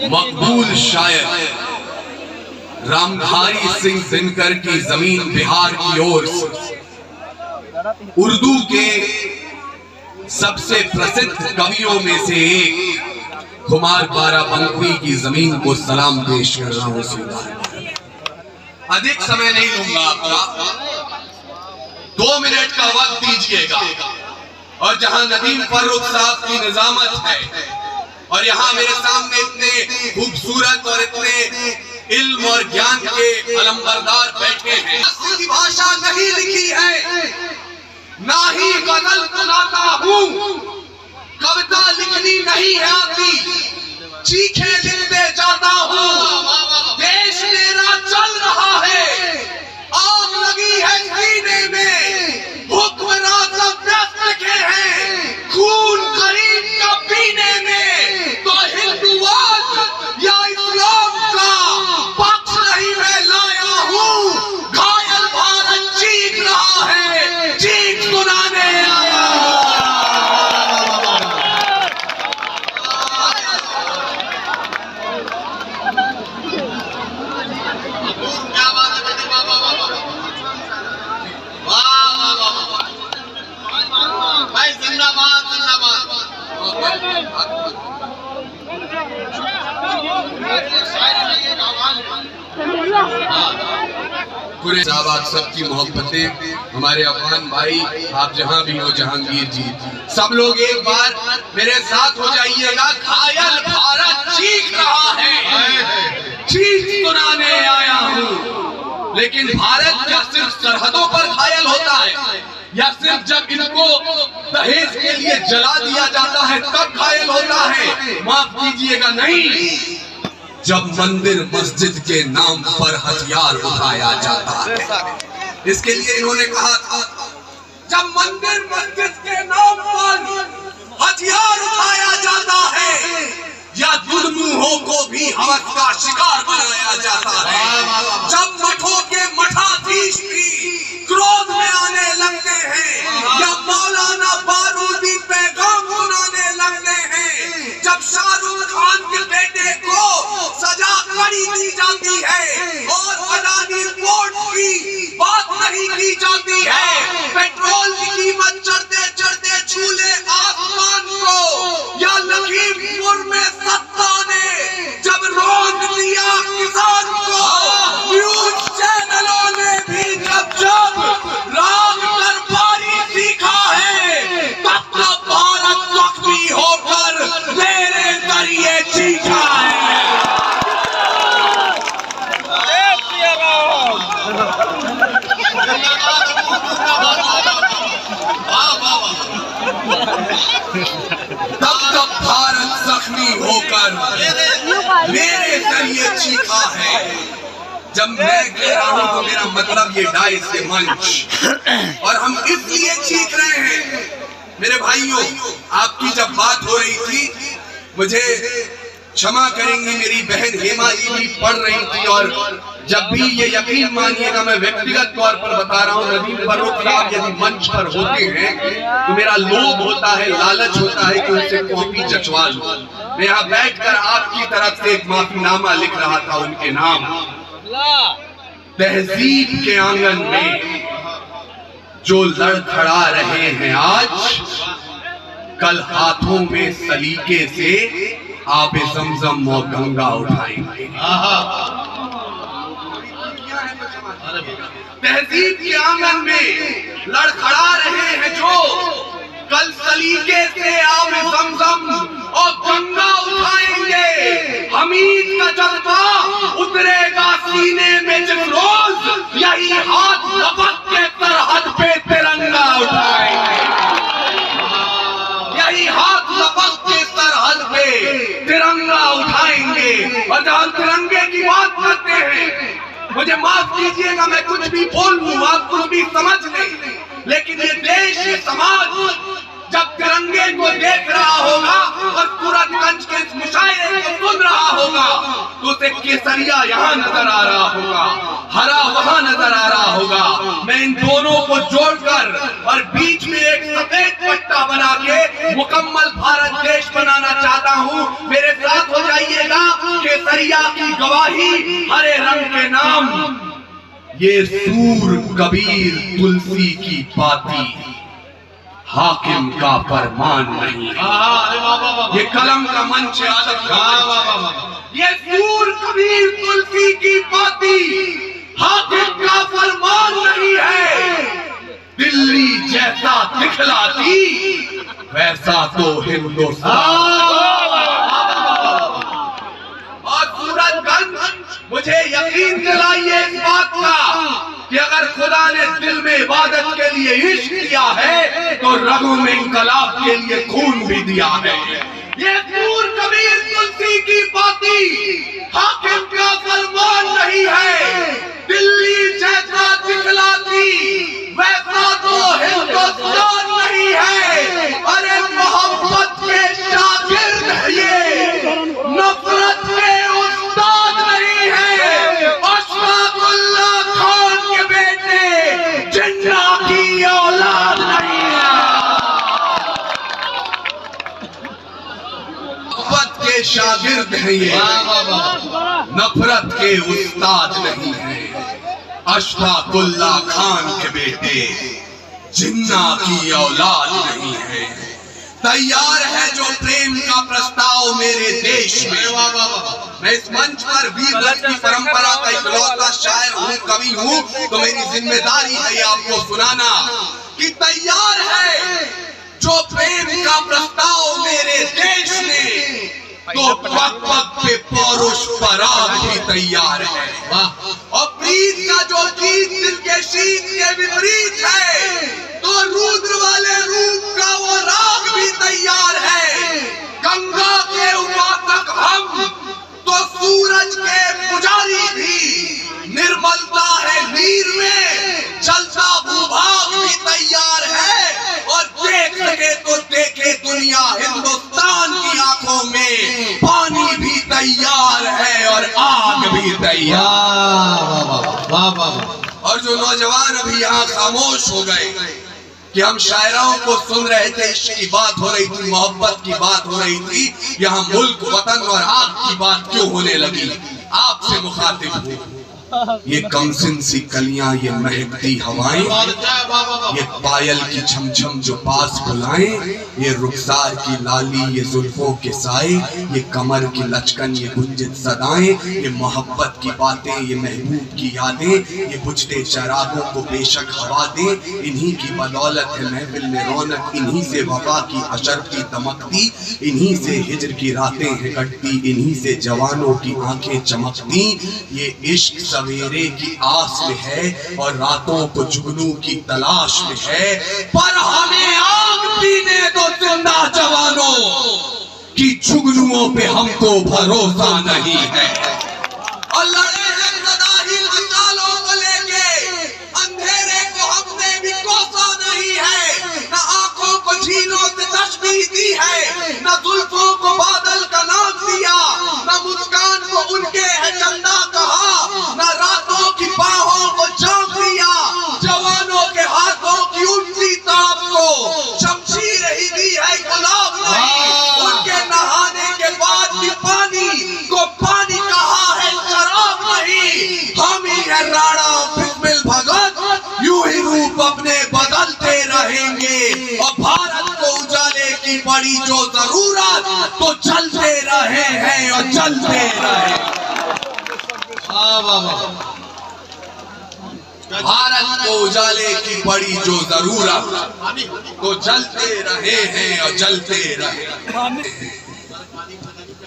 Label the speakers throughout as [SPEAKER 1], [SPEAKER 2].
[SPEAKER 1] मकबूल शायर रामधारी सिंह दिनकर की जमीन बिहार की ओर से उर्दू के सबसे प्रसिद्ध कवियों में से एक कुमार बाराबंकी की जमीन को सलाम पेश कर रहा हूं। अधिक समय नहीं लूंगा आपका, 2 मिनट का वक्त दीजिएगा। और जहां नदीम फर्रुख साहब की निजामत है और यहाँ मेरे सामने इतने खूबसूरत और इतने इल्म और ज्ञान के अलमबरदार बैठे हैं, की भाषा नहीं लिखी है, ना ही गजल सुनाता हूँ, कविता लिखनी नहीं है आती, चीखे लिखते जाता हूँ। देश मेरा चल रहा है, आग लगी है सीने में, हुक्मरान सब व्यस्त लिखे हैं, खून गरीब का पीने में, तो हिंदुवाद या इस्लाम का पक्ष नहीं मैं लाया हूँ। घायल भारत चीख रहा है, चीख सुनाने आया। क्या बात है बेटे, वाह वाह वाह वाह वाह वाह भाई, जिंदाबाद जिंदाबाद। पूरे साहब आप सबकी मोहब्बतें, हमारे अफगान भाई, आप जहां भी हो, जहांगीर जी, सब लोग एक बार मेरे साथ हो जाइएगा। घायल भारत चीख रहा है, चीख सुनाने आया हूं। लेकिन भारत क्या सिर्फ सरहदों पर घायल होता है, या सिर्फ जब इनको दहेज के लिए जला दिया जाता है तब घायल होता है? माफ कीजिएगा, नहीं, जब मंदिर मस्जिद के नाम पर हथियार उठाया जाता है। इसके लिए इन्होंने कहा था, जब मंदिर मस्जिद के नाम पर हथियार उठाया जाता है या दुर्मुहों को भी हवस का शिकार बनाया जाता है, जब मठों के मठाधीश भी क्रोध में आने लगते हैं या मौलाना बारूदी पैगाम सुनाने लगते हैं, जब शाहरुख खान के बेटे को सजा कड़ी दी जाती है और अडानी पोर्ट की बात नहीं की जाती है, पेट्रोल की कीमत चढ़ते चढ़ते छूले आसमान को, या लखीमपुर में सत्ता ने जब रोक दिया किसान को, न्यूज चैनलों ने भी जब जब राग दरबारी सीखा है, तब तब भारत जख्मी होकर मेरे जरिए चीखा है। तब तब भारत जख्मी होकर मेरे जरिए चीखा है। जब मैं कह रहा हूं तो मेरा मतलब ये डाइस के मंच, और हम इसलिए चीख रहे हैं मेरे भाइयों। आपकी जब बात हो रही थी, मुझे क्षमा करेंगी, मेरी बहन हेमा जी भी पढ़ रही थी, और जब भी ये यकीन मानिएगा, मैं व्यक्तिगत तौर पर बता रहा हूँ, नदीम फर्रुख साहब यदि मंच पर होते हैं तो मेरा लोभ होता है, लालच होता है कि उनसे कॉपी जचवा लूं। मैं यहाँ बैठकर आपकी तरफ से एक माफीनामा लिख रहा था उनके नाम। तहजीब के आंगन में जो लड़खड़ा रहे हैं आज, कल हाथों में सलीके से आबे ज़मज़म और गंगा उठाएंगे। तहजीब के आंगन में लड़खड़ा रहे हैं जो, कल सलीके से आबे ज़मज़म और गंगा उठाएंगे। हमीद का जज्बा उतरेगा सीने में जिस रोज, यही हाथ लपक के सरहद पे तिरंगा उठाएंगे, यही हाथ लपक के सरहद पे तिरंगा उठाएंगे। और जब हम तिरंगे की बात करते हैं, मुझे माफ कीजिएगा, मैं कुछ भी बोल लूं, आप कुछ भी समझ लें, लेकिन ये देश, ये समाज जब तिरंगे को देख रहा होगा और सूरजगंज के इस मुशायरे को सुन रहा होगा, तो उसे केसरिया यहाँ नजर आ रहा होगा, हरा वहां नजर आ रहा होगा। मैं इन दोनों को जोड़कर और बीच में एक सफेद पट्टा बना के मुकम्मल भारत देश बनाना चाहता हूँ। मेरे साथ हो जाइएगा। केसरिया की गवाही हरे रंग के नाम, ये सूर कबीर तुलसी की पाती, हाकिम का फरमान नहीं। ये कलम का मंच ये सूर कबीर तुलसी की पाती, हाकिम का फरमान नहीं है। दिल्ली जैसा दिखलाती, वैसा तो हिंदुस्तान। और सूरजगंज मुझे यकीन दिलाइए इस बात का कि अगर खुदा ने दिल में इबादत के लिए इश्क किया है तो रगों में इंकलाब के लिए खून भी दिया है। ये सूर कबीर तुलसी की पाती, हाकिम का फरमान नहीं है। दिल्ली जैसा दिखलाती, वैसा तो हिंदुस्तान नहीं है। अरे मोहब्बत के शागिर्द है ये, नफरत के उस्ताद नहीं है। अशफाकुल्लाह खान के बेटे, जिन्ना की औलाद नहीं है। मोहब्बत के शागिर्द है ये, नफरत के उस्ताद नहीं है। अशफाकुल्लाह खान के बेटे, जिन्ना की औलाद नहीं है। तैयार है जो प्रेम का प्रस्ताव मेरे देश में। मैं इस मंच पर वीर रस की परंपरा का इकलौता शायर हूँ, कवि हूँ, तो मेरी जिम्मेदारी है ये आपको सुनाना कि तैयार है जो प्रेम का प्रस्ताव मेरे देश में, तो पग पग पे पौरुष पराग भी तैयार है। और प्रीत का जो गीत दिल के शीत के विपरीत है, तो रुद्र वाले रूप का वो राग भी तैयार है। गंगा के उपासक हम, तो सूरज के पुजारी भी। निर्मलता है नीर में, जलता भूभाग भी तैयार है। और देख सके तो देखे दुनिया, हिंदुस्तान की आंखों में पानी भी तैयार है और आग भी तैयार। और जो नौजवान अभी यहाँ खामोश हो गए कि हम शायराओं को सुन रहे थे, इश्क की बात हो रही थी, मोहब्बत की बात हो रही थी, यहाँ मुल्क वतन और आग की बात क्यों होने लगी? आपसे मुखातिब हूँ। ये कमसिन सी कलियां, ये महकती हवाएं, ये पायल की छमछम जो पास बुलाएं, ये रुखसार की लाली, ये जुल्फों के साए, ये कमर की लचकन, ये गुंजित सदाएं, ये मोहब्बत की बातें, ये महबूब की यादें, ये बुझते चरागों को बेशक हवा दें। इन्हीं की बदौलत है महफिल में रौनक, इन्हीं से वफा की अशरफी दमकती, इन्हीं से हिज्र की रातें हैं कटती, इन्हीं से जवानों की आंखें चमकती। ये इश्क सवेरे की आस में है और रातों को जुगनू की तलाश में है, पर हमें आग पीने दो जिंदा जवानों की, जुगनुओं पे हमको भरोसा नहीं है। और लड़े हैं सदा ही हजालों को लेके, अंधेरे को हमने भी कोसा नहीं है। न आंखों को झीलों से तशबीह दी है, न जुल्फों को बादल का नाम दिया, न मुस्कान को उनके है चंदा कहा, न रातों की बाहों को जाम दिया, जवानों के हाथों की उनकी ताप को शमशीर ही दी है, गुलाब नहीं। उनके नहाने के बाद भी पानी को पानी कहा है, शराब नहीं। हम ही है राणा बिस्मिल भगत, यूं ही रूप अपने बदलते रहेंगे। और भारत को उजाले की बड़ी जो जरूरत, तो चलते रहे हैं और चलते रहे। भारत को उजाले की बड़ी जो जरूरत, तो जलते रहे हैं और जलते रहे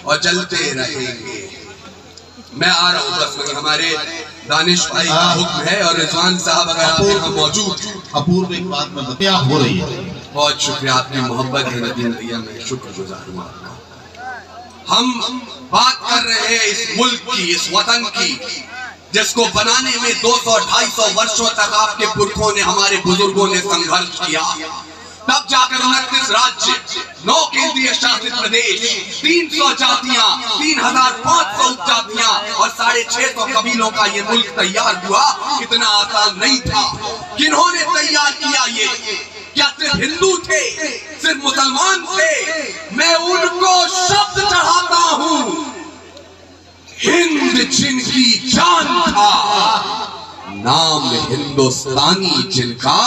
[SPEAKER 1] और जलते रहेंगे। मैं आ रहा हूँ, बस वही हमारे दानिश भाई का हुक्म है। और रिजवान साहब अगर आप यहाँ मौजूद,
[SPEAKER 2] अपूर्व एक बात में बतिया हो रही है।
[SPEAKER 1] बहुत शुक्रिया, आपकी मोहब्बत है नदीम भैया, मैं शुक्रगुजार हूँ आपका। हम बात कर रहे हैं इस मुल्क की, इस वतन की, जिसको बनाने में 200-250 वर्षों तक आपके पुरखों ने, हमारे बुजुर्गों ने संघर्ष किया। तब जाकर 29 राज्य, 9 केंद्रीय शासित प्रदेश, 300 जातियां, 3500 उपजातियां और 650 कबीलों का ये मुल्क तैयार हुआ। इतना आसान नहीं था। किन्होंने तैयार किया ये? क्या सिर्फ हिंदू थे, सिर्फ मुसलमान थे? मैं उनको शब्द चढ़ाता हूँ जान था, नाम हिंदुस्तानी जिनका,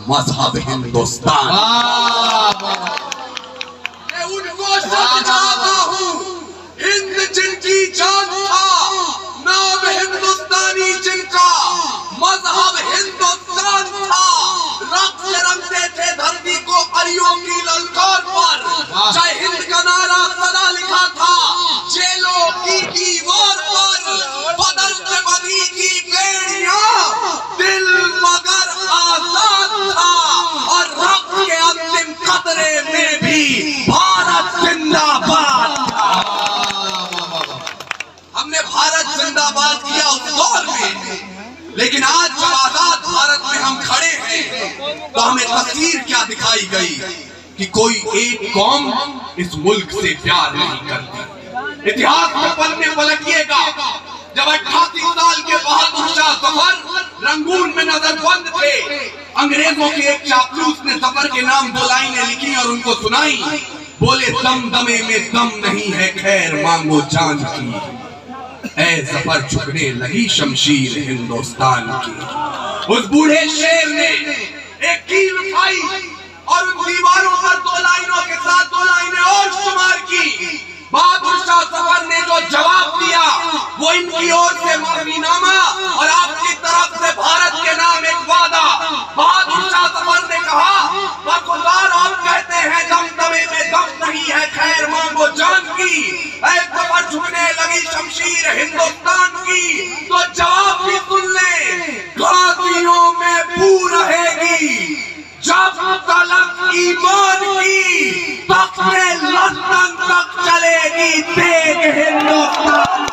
[SPEAKER 1] मजहब हिंदुस्तान। मैं उनको समझाता हूँ, हिंद जिनकी जान था, नाम हिंदुस्तानी जिनका, मजहब हिंदुस्तान था। रक्त से रंगते थे धरती को परियों की ललकार पर, जय हिंद का नारा सदा लिखा था जेलों की दीवार पर। बदल में बनी थी बेड़ियां, दिल मगर आजाद था, और रक्त के अंतिम कतरे में भी भारत जिंदाबाद था। हमने भारत जिंदाबाद किया उस दौर में, लेकिन आज जब आजाद भारत में हम खड़े हैं तो हमें तस्वीर क्या दिखाई गई कि कोई एक कौम इस मुल्क से प्यार नहीं करती। इतिहास के पन्ने पलटिएगा, जब 88 साल के बहादुर शाह जफर रंगून में नजरबंद थे, अंग्रेजों के एक चापलूस ने जफर के नाम 2 लाइनें लिखी और उनको सुनाई। बोले दम दमे में दम नहीं है, खैर मांगो जान की, ऐ जफर झुकने लगी शमशीर हिंदुस्तान की। उस बूढ़े शेर ने एक कील उठाई और उन दीवारों पर 2 लाइनों के साथ 2 लाइनें और शुमार की। बहादुर शाह जफर ने जो जवाब दिया वो इनकी ओर से माफीनामा और आपकी तरफ से भारत के नाम एक वादा। बहादुर शाह जफर ने कहा, बखुदार आप कहते हैं दम दमे में दम नहीं है, खैर मांगो जान की, ऐ जफर झुकने लगी शमशीर हिंदुस्तान की। तो जवाब भी सुन ले, गाजियों में बू रहेगी जब तलक ईमान की, तख्ते लंदन तक चलेगी तेग हिंदुस्तान।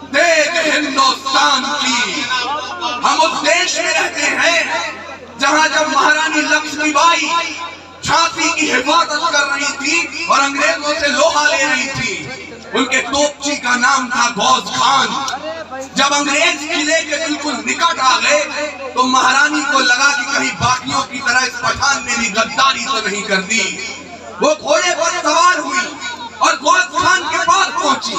[SPEAKER 1] तेग हिंदुस्तान की। हम उस देश में रहते हैं जहां जब महारानी लक्ष्मीबाई झांसी की हिफाजत कर रही थी और अंग्रेजों से लोहा ले रही थी, उनके तोपची का नाम था गौस खान। जब अंग्रेज किले के बिल्कुल निकट आ गए तो महारानी को लगा कि कहीं बाकियों की तरह इस पठान ने भी गद्दारी तो नहीं कर दी। वो घोड़े पर सवार हुई और गौस खान के पास पहुंची,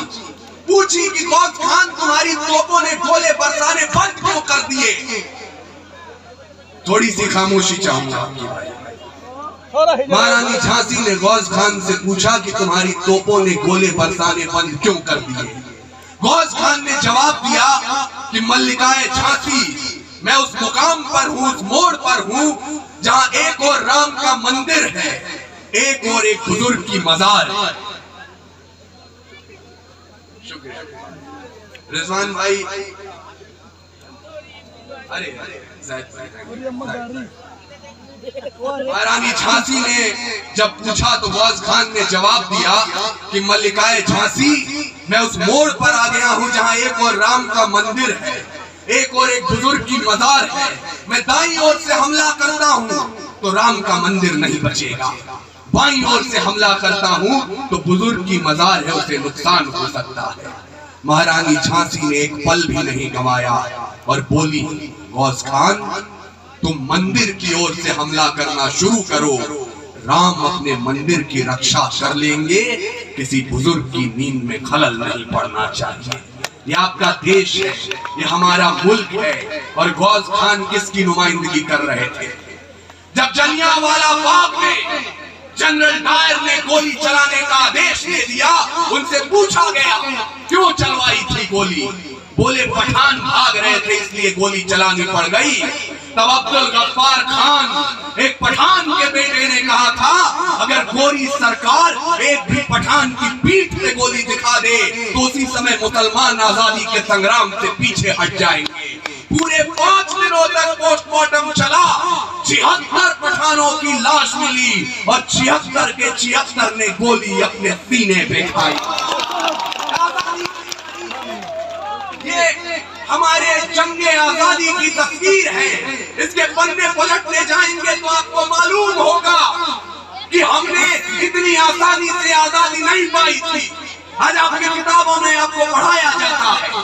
[SPEAKER 1] पूछी कि गौस खान तुम्हारी तोपों ने गोले बरसाने बंद क्यों कर दिए। थोड़ी सी खामोशी चाहूंगा आपकी भाई। महारानी झांसी ने गौस खान से पूछा कि तुम्हारी तोपों ने गोले बरसाने बंद क्यों कर दिए। गौस खान ने जवाब दिया कि मल्लिकाए झांसी, मैं उस मुकाम पर हूँ, उस मोड़ पर हूँ जहाँ एक और राम का मंदिर है, एक और एक बुजुर्ग की मजार है। शुक्रिया रिजवान भाई। अरे महारानी झांसी ने जब पूछा तो गौस खान ने जवाब दिया कि मल्लिकाए झांसी, मैं उस मोड़ पर आ गया हूँ जहाँ एक और राम का मंदिर है, एक और एक बुजुर्ग की मजार है। मैं दाईं ओर से हमला करता हूँ तो राम का मंदिर नहीं बचेगा, बाईं ओर से हमला करता हूँ तो बुजुर्ग की मजार है, उसे नुकसान हो सकता है। महारानी झांसी ने एक पल भी नहीं गंवाया और बोली, गौस खान तुम मंदिर की ओर से हमला करना शुरू करो, राम अपने मंदिर की रक्षा कर लेंगे, किसी बुजुर्ग की नींद में खलल नहीं पड़ना चाहिए। ये आपका देश है, ये हमारा मुल्क है। और गौस खान किसकी नुमाइंदगी कर रहे थे? जब जलियांवाला बाग में जनरल डायर ने गोली चलाने का आदेश दे दिया, उनसे पूछा गया क्यों चलवाई थी गोली, बोले पठान भाग रहे थे इसलिए गोली चलानी पड़ गई। तब अब्दुल गफ्फार खान एक पठान के बेटे ने कहा था, अगर गोरी सरकार एक भी पठान की पीठ पे गोली दिखा दे तो उसी समय मुसलमान आजादी के संग्राम से पीछे हट जाएंगे। पूरे 5 दिनों तक पोस्टमार्टम चला, 76 पठानों की लाश मिली और 76 के 76 ने गोली अपने सीने पे खाई। ये हमारे जंगे आजादी की तस्वीर है। इसके पन्ने पलटने जाएंगे तो आपको मालूम होगा कि हमने इतनी आसानी से आजादी नहीं पाई थी। आज आपकी किताबों में आपको पढ़ाया जाता है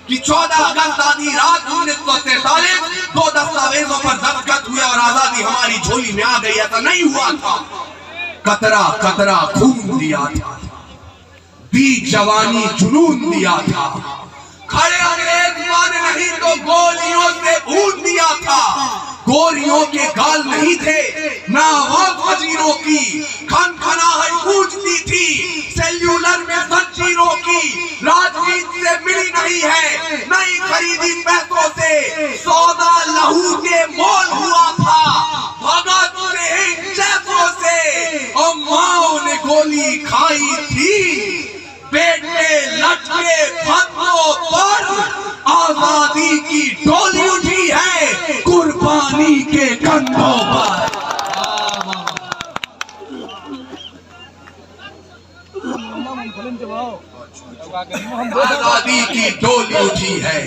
[SPEAKER 1] कि 14 अगस्त आधी रात 1947 2 दस्तावेजों पर दस्तखत हुए और आजादी हमारी झोली में आ गई। ऐसा नहीं हुआ था। कतरा कतरा खून दिया था, दी जवानी जुनून दिया था, खड़े अंग्रेज मान नहीं तो गोलियों से भून दिया था। गोलियों के गाल नहीं थे ना आवाज वजीरों की, खनखनाहट गूंजती थी सेल्यूलर में जंजीरों की। राजनीति से मिली नहीं है, नहीं खरीदी पैसों से, सौदा लहू के मोल हुआ था भगत सिंह जैसों से। और माओ ने गोली खाई थी पेट में लटके फतों पर। आजादी की डोली उठी है कुर्बानी के कंधों पर। आजादी की डोली उठी है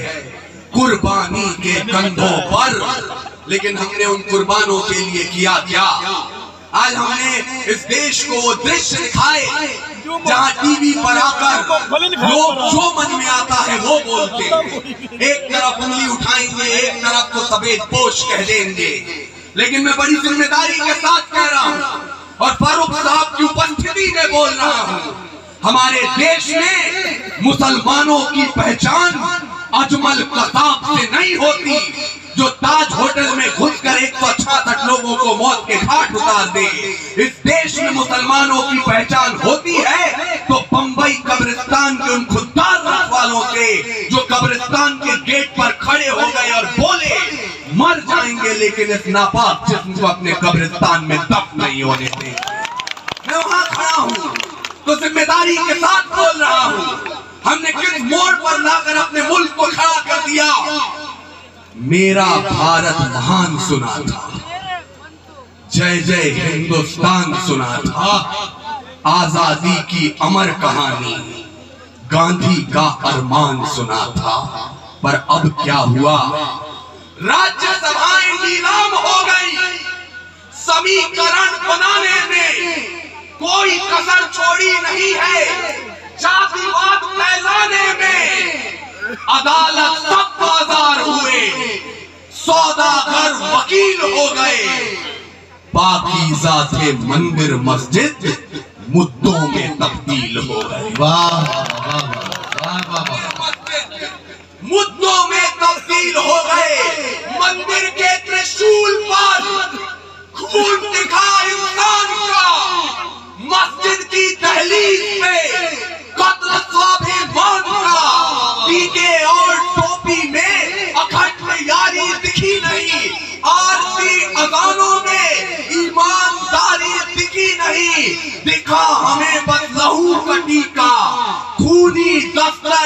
[SPEAKER 1] कुर्बानी के कंधों पर। लेकिन हमने उन कुर्बानों के लिए किया क्या? आज हमने इस देश को वो दृश्य दिखाए जहां टीवी पर आकर लोग जो मन में आता है वो बोलते हैं। एक तरफ उंगली उठाएंगे, एक तरफ को सफेद पोश कह देंगे। लेकिन मैं बड़ी जिम्मेदारी के साथ कह रहा हूं और फारूक साहब की उपस्थिति में बोल रहा हूं, हमारे देश में मुसलमानों की पहचान अजमल कसाब से नहीं होती जो ताज होटल में घुसकर 166 लोगों को मौत के घाट उतार दे। इस देश में मुसलमानों की पहचान होती है तो बंबई कब्रिस्तान के उन खुददार रखवालों से जो कब्रिस्तान के गेट पर खड़े हो गए और बोले मर जाएंगे लेकिन इस नापाक जिस्म को अपने कब्रिस्तान में दफन नहीं होने देंगे। मैं वहां खड़ा हूं तो जिम्मेदारी के साथ बोल रहा हूं, हमने किस मोड़ पर लाकर अपने मुल्क को खड़ा कर दिया। मेरा भारत महान सुना था, जय जय हिंदुस्तान सुना था, आजादी की अमर कहानी गांधी का अरमान सुना था। पर अब क्या हुआ? राज्यसभाएं नीलाम हो गई। समीकरण बनाने में कोई कसर छोड़ी नहीं है। जातिवाद फैलाने में अदालत सब बाजार हुए, सौदागर वकील हो गए। पाकीज़ा थे मंदिर मस्जिद मुद्दों में तब्दील हो गए।
[SPEAKER 2] वाह वाह वाह वाह वाह।
[SPEAKER 1] मुद्दों में तब्दील हो गए। मंदिर के त्रिशूल पर खून दिखा इंसान का, मस्जिद की दहलीज पे कत्ल स्वाभिमान का। टीके और टोपी में अखंड यारी दिखी नहीं, आरती अजानों में ईमानदारी दिखी नहीं। दिखा हमें बस लहू का टीका, खूनी दफ्तर